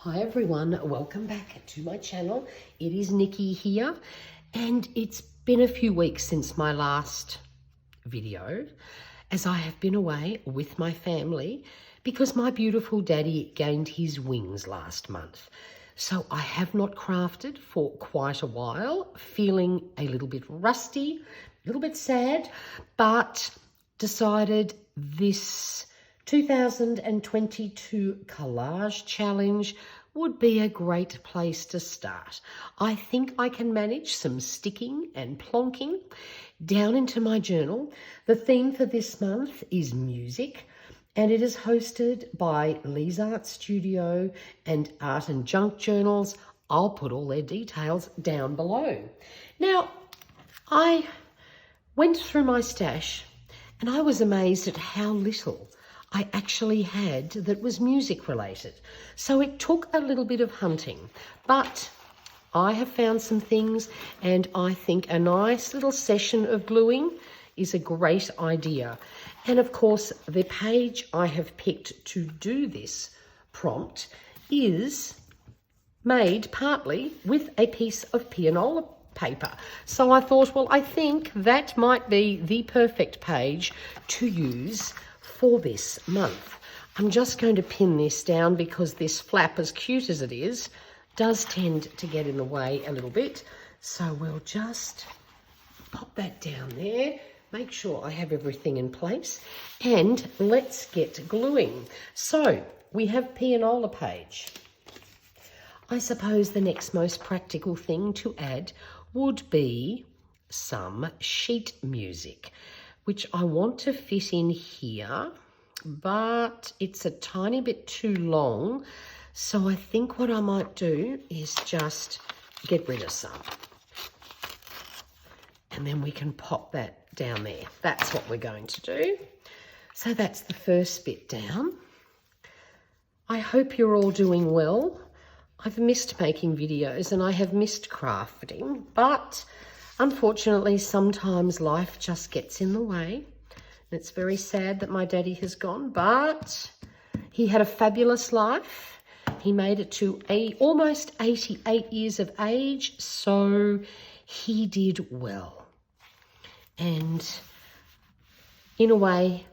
Hi everyone, welcome back to my channel. It is Nikki here, and it's been a few weeks since my last video as I have been away with my family because my beautiful daddy gained his wings last month. So I have not crafted for quite a while, feeling a little bit rusty, a little bit sad, but decided this 2022 collage challenge would be a great place to start. I think I can manage some sticking and plonking down into my journal. The theme for this month is music, and it is hosted by Leigh's Art Studio and Art and Junk Journals. I'll put all their details down below. Now, I went through my stash and I was amazed at how little I actually had that was music related. So it took a little bit of hunting, but I have found some things, and I think a nice little session of gluing is a great idea. And of course, the page I have picked to do this prompt is made partly with a piece of pianola paper. So I thought, well, I think that might be the perfect page to use for this month. I'm just going to pin this down because this flap, as cute as it is, does tend to get in the way a little bit. So we'll just pop that down there, make sure I have everything in place, and let's get gluing. So we have pianola page. I suppose the next most practical thing to add would be some sheet music, which I want to fit in here, but it's a tiny bit too long. So I think what I might do is just get rid of some. And then we can pop that down there. That's what we're going to do. So that's the first bit down. I hope you're all doing well. I've missed making videos and I have missed crafting, but unfortunately, sometimes life just gets in the way. It's very sad that my daddy has gone, but he had a fabulous life. He made it to almost 88 years of age, so he did well. And in a way,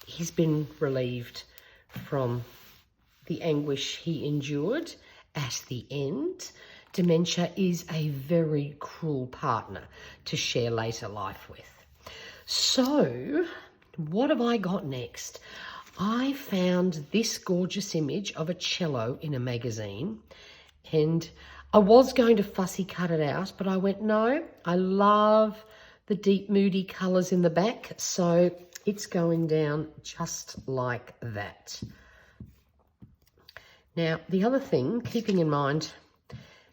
he's been relieved from the anguish he endured at the end. Dementia is a very cruel partner to share later life with. So, what have I got next? I found this gorgeous image of a cello in a magazine, and I was going to fussy cut it out, but I went, no, I love the deep moody colours in the back, so it's going down just like that. Now, the other thing, keeping in mind,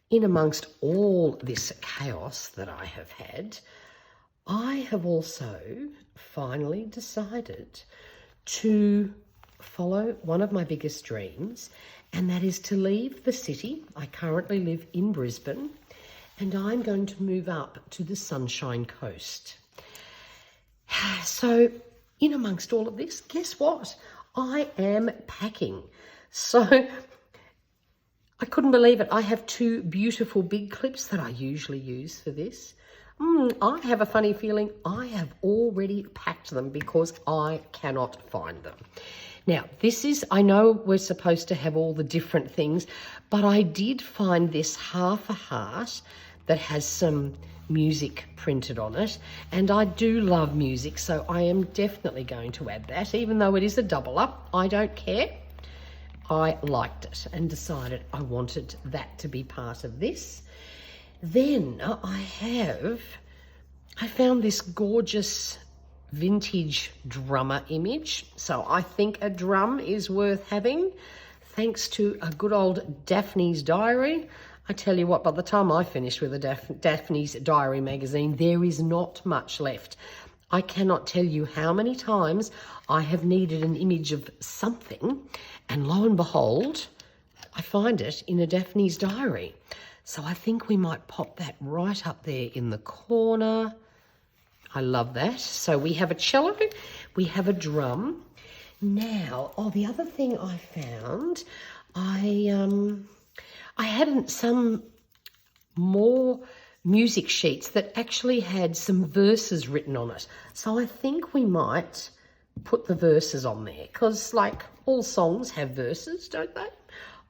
in amongst all this chaos that I have had, I have also finally decided to follow one of my biggest dreams, and that is to leave the city. I currently live in Brisbane, and I'm going to move up to the Sunshine Coast. So in amongst all of this, guess what? I am packing. So I couldn't believe it. I have two beautiful big clips that I usually use for this. I have a funny feeling I have already packed them because I cannot find them. Now, this is, I know we're supposed to have all the different things, but I did find this half a heart that has some music printed on it, and I do love music, so I am definitely going to add that. Even though it is a double up, I don't care. I liked it and decided I wanted that to be part of this. Then I found this gorgeous vintage drummer image. So I think a drum is worth having, thanks to a good old Daphne's Diary. I tell you what, by the time I finished with a Daphne's Diary magazine, there is not much left. I cannot tell you how many times I have needed an image of something, and lo and behold, I find it in a Daphne's Diary. So I think we might pop that right up there in the corner. I love that. So we have a cello, we have a drum. Now, the other thing I found, I I had some more music sheets that actually had some verses written on it. So I think we might put the verses on there because like all songs have verses, don't they?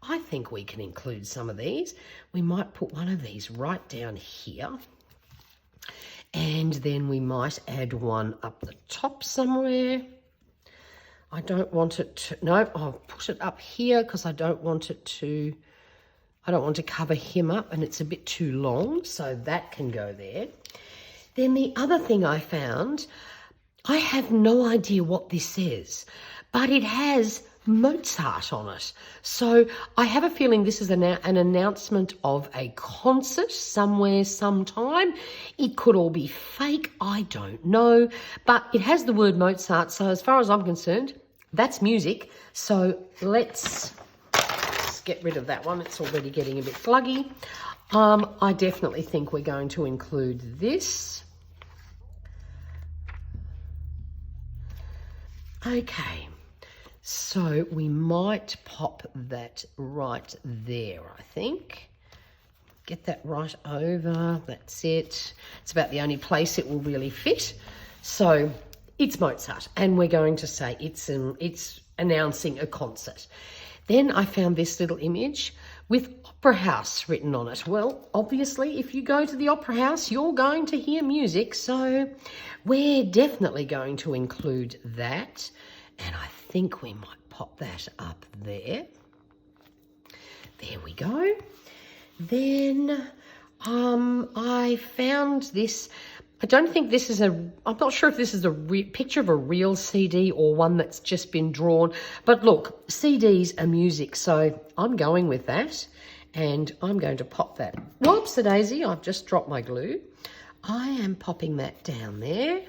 I think we can include some of these. We might put one of these right down here. And then we might add one up the top somewhere. I don't want it to, no, I'll put it up here because I don't want to cover him up and it's a bit too long, so that can go there. Then the other thing I found, I have no idea what this says, but it has Mozart on it. So I have a feeling this is an announcement of a concert somewhere, sometime. It could all be fake, I don't know, but it has the word Mozart. So as far as I'm concerned, that's music. So let's get rid of that one. It's already getting a bit gluggy. I definitely think we're going to include this. Okay. So we might pop that right there, I think. Get that right over, that's it. It's about the only place it will really fit. So it's Mozart, and we're going to say it's announcing a concert. Then I found this little image with Opera House written on it. Well, obviously, if you go to the Opera House, you're going to hear music, so we're definitely going to include that. And I think we might pop that up there. There we go. Then I found this. I don't think this is I'm not sure if this is a picture of a real CD or one that's just been drawn. But look, CDs are music, so I'm going with that. And I'm going to pop that. Whoops, daisy, I've just dropped my glue. I am popping that down there.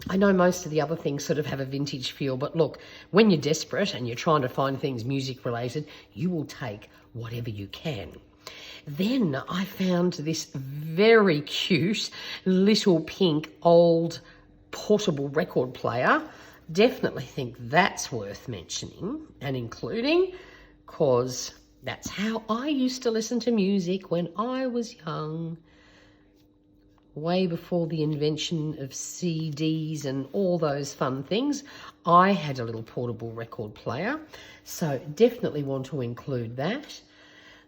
I know most of the other things sort of have a vintage feel, but look, when you're desperate and you're trying to find things music related, you will take whatever you can. Then I found this very cute little pink old portable record player. Definitely think that's worth mentioning and including, because that's how I used to listen to music when I was young. Way before the invention of CDs and all those fun things, I had a little portable record player, so definitely want to include that.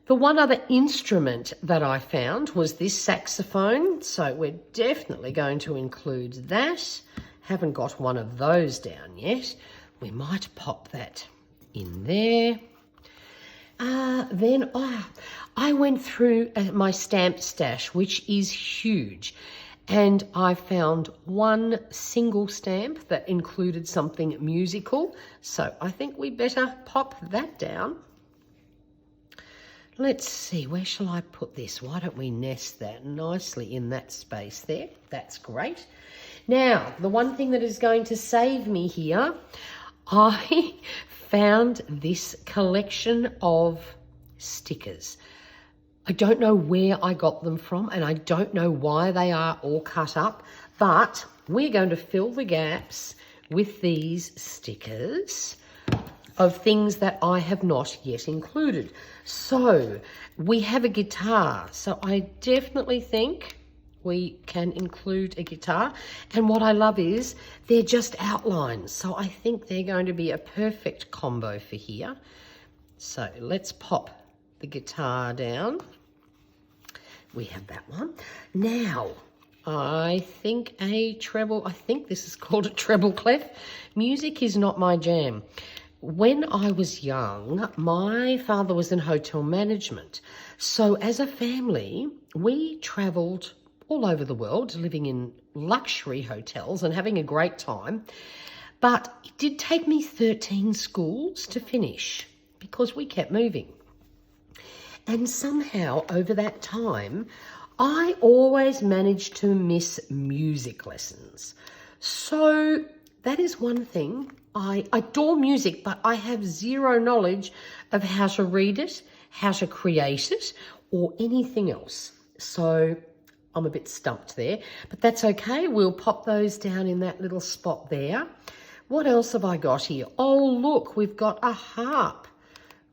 The one other instrument that I found was this saxophone, so we're definitely going to include that. Haven't got one of those down yet. We might pop that in there. Then I went through my stamp stash, which is huge, and I found one single stamp that included something musical, so I think we better pop that down. Let's see, where shall I put this? Why don't we nest that nicely in that space there? That's great. Now, the one thing that is going to save me here, I found this collection of stickers. I don't know where I got them from and I don't know why they are all cut up, but we're going to fill the gaps with these stickers of things that I have not yet included. So we have a guitar, so I definitely think we can include a guitar. And what I love is they're just outlines. So I think they're going to be a perfect combo for here. So let's pop the guitar down. We have that one. Now, I think a treble, I think this is called a treble clef. Music is not my jam. When I was young, my father was in hotel management. So as a family, we travelled all over the world, living in luxury hotels and having a great time. But it did take me 13 schools to finish because we kept moving. And somehow over that time, I always managed to miss music lessons. So that is one thing. I adore music, but I have zero knowledge of how to read it, how to create it, or anything else. So I'm a bit stumped there, but that's okay. We'll pop those down in that little spot there. What else have I got here? Oh, look, we've got a harp.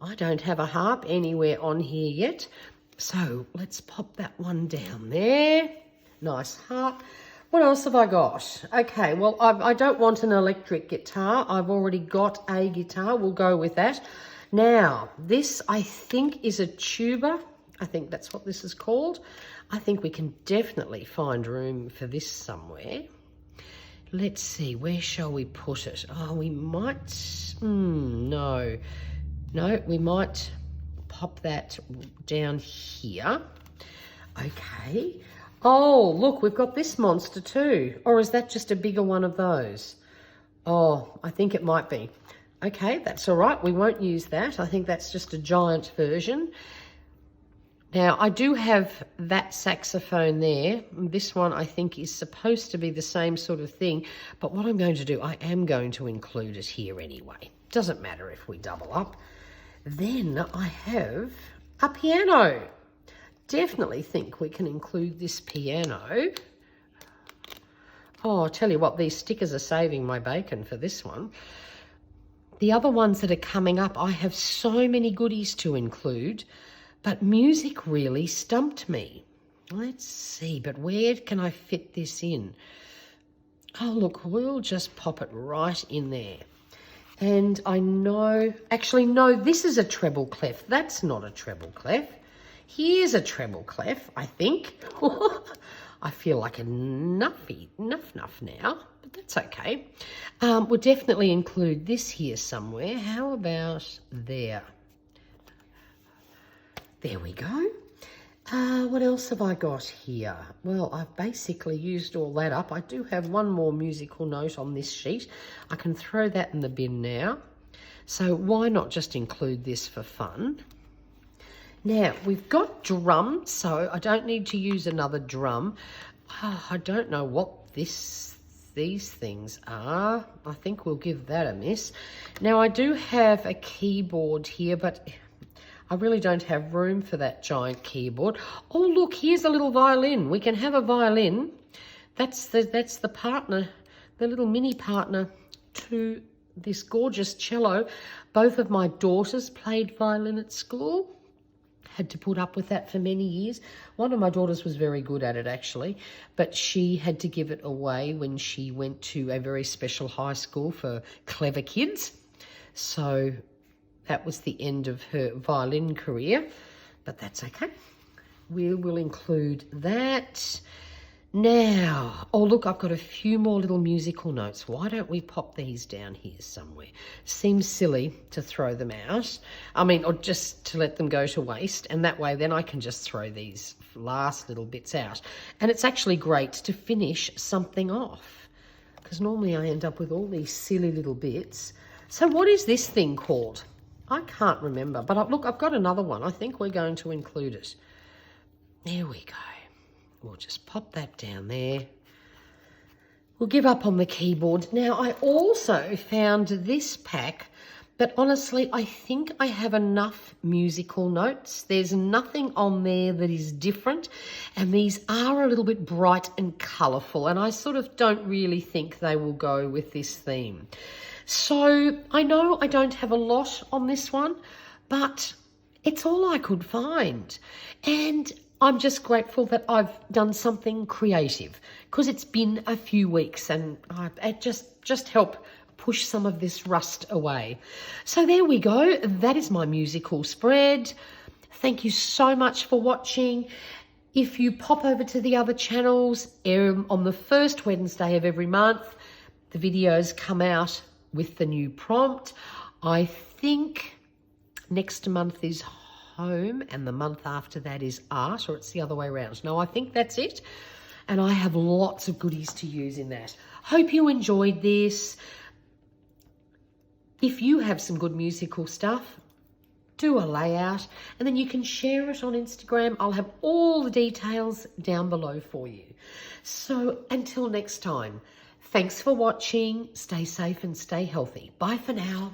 I don't have a harp anywhere on here yet. So let's pop that one down there. Nice harp. What else have I got? Okay, well, I don't want an electric guitar. I've already got a guitar. We'll go with that. Now, this I think is a tuba. I think that's what this is called. I think we can definitely find room for this somewhere. Let's see, where shall we put it? Oh, we might, no, we might pop that down here. Okay. Oh, look, we've got this monster too. Or is that just a bigger one of those? Oh, I think it might be. Okay, that's all right. We won't use that. I think that's just a giant version. Now, I do have that saxophone there. This one, I think, is supposed to be the same sort of thing. But what I'm going to do, I am going to include it here anyway. Doesn't matter if we double up. Then I have a piano. Definitely think we can include this piano. Oh, I'll tell you what, these stickers are saving my bacon for this one. The other ones that are coming up, I have so many goodies to include, but music really stumped me. Let's see, but where can I fit this in? Oh, look, we'll just pop it right in there. And I know, actually, no, this is a treble clef. That's not a treble clef. Here's a treble clef, I think. I feel like a nuff now, but that's okay. We'll definitely include this here somewhere. How about there? There we go. What else have I got here? Well, I've basically used all that up. I do have one more musical note on this sheet. I can throw that in the bin now. So why not just include this for fun? Now, we've got drums, so I don't need to use another drum. Oh, I don't know what these things are. I think we'll give that a miss. Now, I do have a keyboard here, but I really don't have room for that giant keyboard. Oh, look, here's a little violin. We can have a violin. That's the partner, the little mini partner to this gorgeous cello. Both of my daughters played violin at school. Had to put up with that for many years. One of my daughters was very good at it, actually, but she had to give it away when she went to a very special high school for clever kids. So that was the end of her violin career, but that's okay. We will include that. Now, oh look, I've got a few more little musical notes. Why don't we pop these down here somewhere? Seems silly to throw them out. I mean, or just to let them go to waste. And that way then I can just throw these last little bits out. And it's actually great to finish something off, because normally I end up with all these silly little bits. So what is this thing called? I can't remember, but look, I've got another one. I think we're going to include it. There we go. We'll just pop that down there. We'll give up on the keyboard. Now, I also found this pack, but honestly, I think I have enough musical notes. There's nothing on there that is different, and these are a little bit bright and colourful, and I sort of don't really think they will go with this theme. So I know I don't have a lot on this one, but it's all I could find. And I'm just grateful that I've done something creative, because it's been a few weeks and it just help push some of this rust away. So there we go. That is my musical spread. Thank you so much for watching. If you pop over to the other channels, on the first Wednesday of every month, the videos come out with the new prompt. I think next month is home and the month after that is art, or it's the other way around. No, I think that's it. And I have lots of goodies to use in that. Hope you enjoyed this. If you have some good musical stuff, do a layout and then you can share it on Instagram. I'll have all the details down below for you. So until next time, thanks for watching. Stay safe and stay healthy. Bye for now.